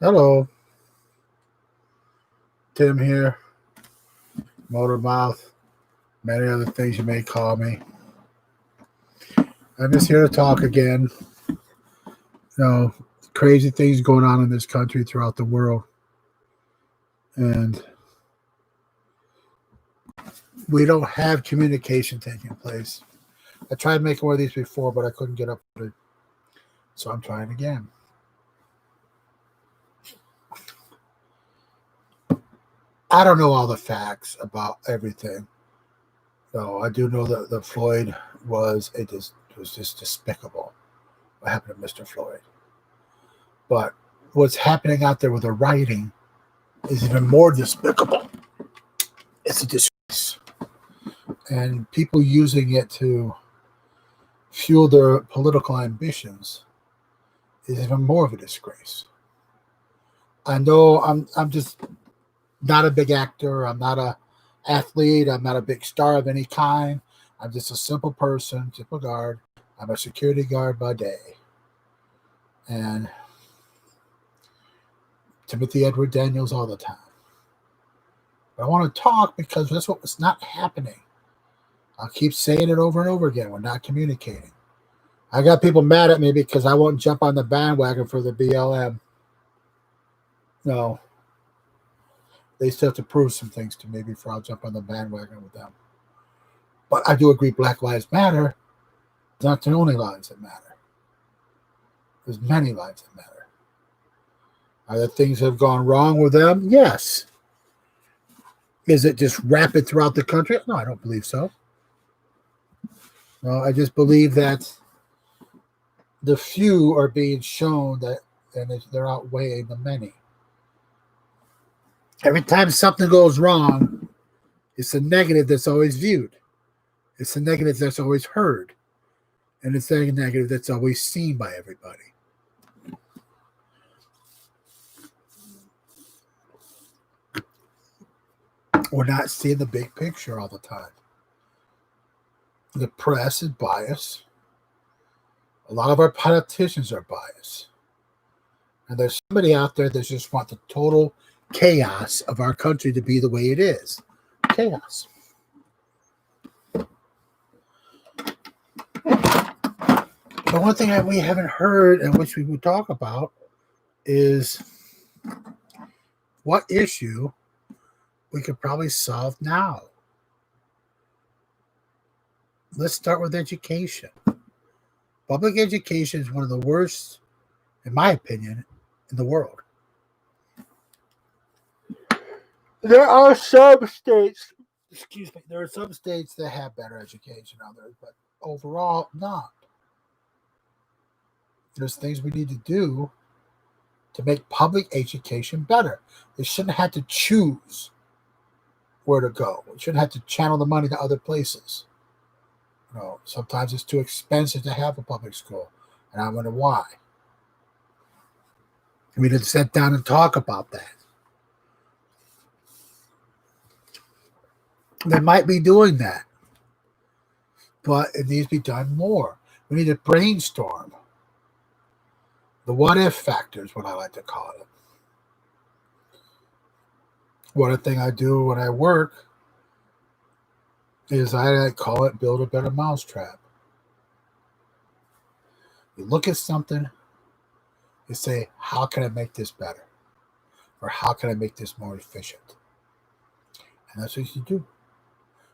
Hello, Tim here, MotorMouth, many other things you may call me. I'm just here to talk again. Crazy things going on in this country throughout the world. And we don't have communication taking place. I tried making one of these before, but I couldn't get up with it. So I'm trying again. I don't know all the facts about everything. So I do know that the Floyd was just despicable. What happened to Mr. Floyd? But what's happening out there with the writing is even more despicable. It's a disgrace. And people using it to fuel their political ambitions is even more of a disgrace. I know I'm just not a big actor. I'm not a athlete. I'm not a big star of any kind. I'm just a simple person, simple guard. I'm a security guard by day. And Timothy Edward Daniels all the time. But I want to talk because that's what was not happening. I'll keep saying it over and over again. We're not communicating. I got people mad at me because I won't jump on the bandwagon for the BLM. No. They still have to prove some things to me before I'll jump on the bandwagon with them. But I do agree Black Lives Matter. It's not the only lives that matter. There's many lives that matter. Are there things that have gone wrong with them? Yes. Is it just rapid throughout the country? No, I don't believe so. No, I just believe that the few are being shown that and they're outweighing the many. Every time something goes wrong, it's a negative that's always viewed. It's a negative that's always heard. And it's a negative that's always seen by everybody. We're not seeing the big picture all the time. The press is biased. A lot of our politicians are biased. And there's somebody out there that just wants the total chaos of our country to be the way it is. Chaos. The one thing that we haven't heard and which we would talk about is what issue we could probably solve now. Let's start with education. Public education is one of the worst, in my opinion, in the world. There are some states, there are some states that have better education than others, but overall, not. There's things we need to do to make public education better. They shouldn't have to choose where to go. We shouldn't have to channel the money to other places. Sometimes it's too expensive to have a public school, and I wonder why. We need to sit down and talk about that. They might be doing that, but it needs to be done more. We need to brainstorm. The what-if factor is what I like to call it. One thing I do when I work is I call it build a better mousetrap. You look at something, you say, how can I make this better? Or how can I make this more efficient? And that's what you do.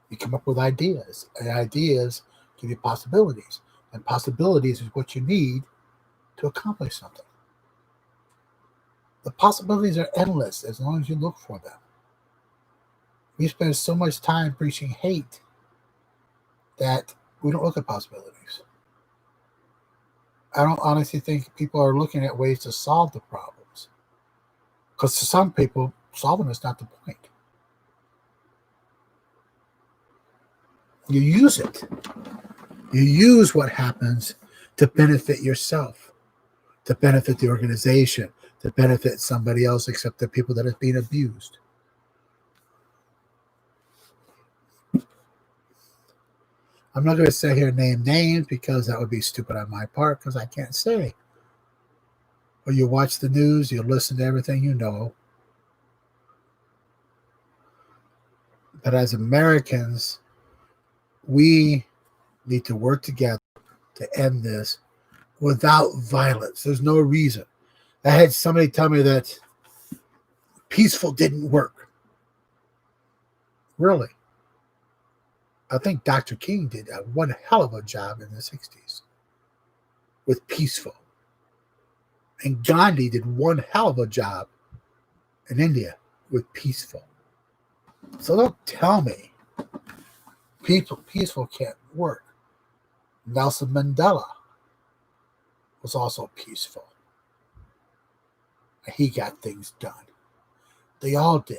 You come up with ideas, and ideas give you possibilities. And possibilities is what you need to accomplish something. The possibilities are endless as long as you look for them. We spend so much time preaching hate that we don't look at possibilities. I don't honestly think people are looking at ways to solve the problems. Because to some people, solving is not the point. You use it. You use what happens to benefit yourself, to benefit the organization, to benefit somebody else except the people that are being abused. I'm not going to sit here and name names because that would be stupid on my part because I can't say. or you watch the news, you listen to everything you know. But as Americans, we need to work together to end this without violence. There's no reason. I had somebody tell me that peaceful didn't work. Really? I think Dr. King did one hell of a job in the 60s with peaceful. And Gandhi did one hell of a job in India with peaceful. So don't tell me peaceful can't work. Nelson Mandela was also peaceful. He got things done. They all did.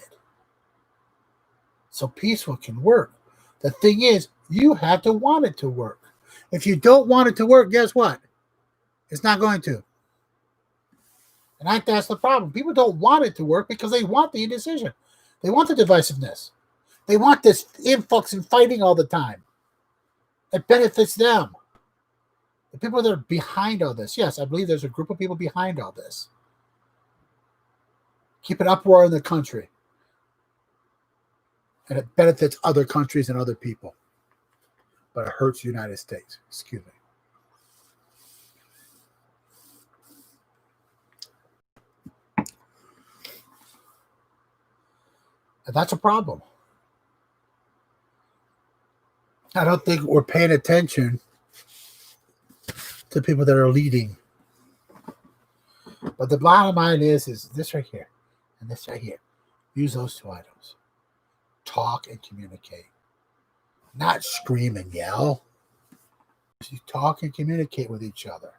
So peaceful can work. The thing is, you have to want it to work. If you don't want it to work, guess what? It's not going to. And that's the problem. People don't want it to work because they want the indecision. They want the divisiveness. They want this influx and fighting all the time. It benefits them. The people that are behind all this, yes, I believe there's a group of people behind all this. Keep an uproar in the country. And it benefits other countries and other people. But it hurts the United States. Excuse me. And that's a problem. I don't think we're paying attention to people that are leading. But the bottom line is this right here and this right here. Use those two items. Talk and communicate. Not scream and yell. You talk and communicate with each other.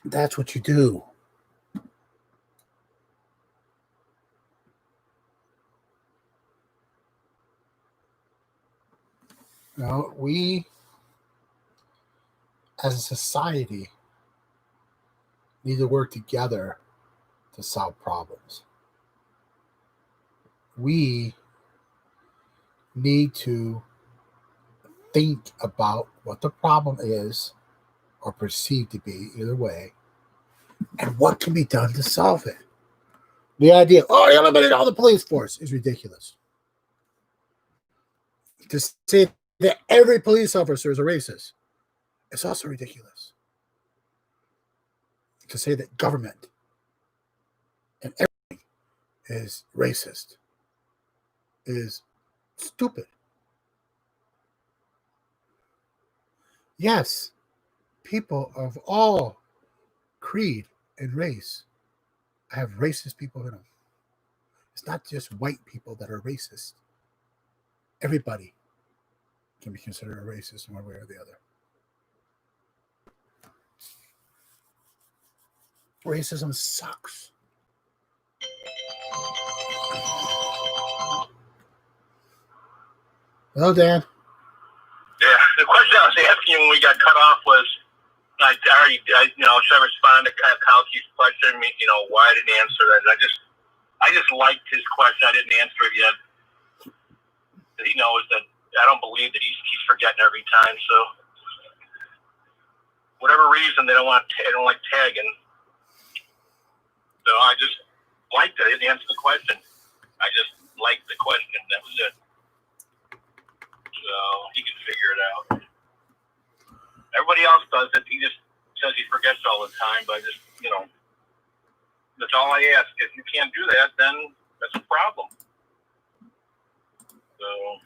That's what you do. You know, we as a society need to work together to solve problems. We need to think about what the problem is or perceived to be, either way, and what can be done to solve it. The idea, you eliminated all the police force, is ridiculous. To say that every police officer is a racist, it's also ridiculous. To say that government and everything is racist is stupid. Yes, people of all creed and race have racist people in them. It's not just white people that are racist. Everybody can be considered a racist in one way or the other. Racism sucks. Hello, Dan. Yeah, the question I was asking you when we got cut off was, I should I respond to Kalki's question? Why I didn't answer that? I just liked his question. I didn't answer it yet. He knows that I don't believe that he's forgetting every time. So, whatever reason they don't like tagging. So I just liked it. I didn't answer the question. I just liked the question. That was it. So he can figure it out. Everybody else does it. He just says he forgets all the time. But that's all I ask. If you can't do that, then that's a problem. So.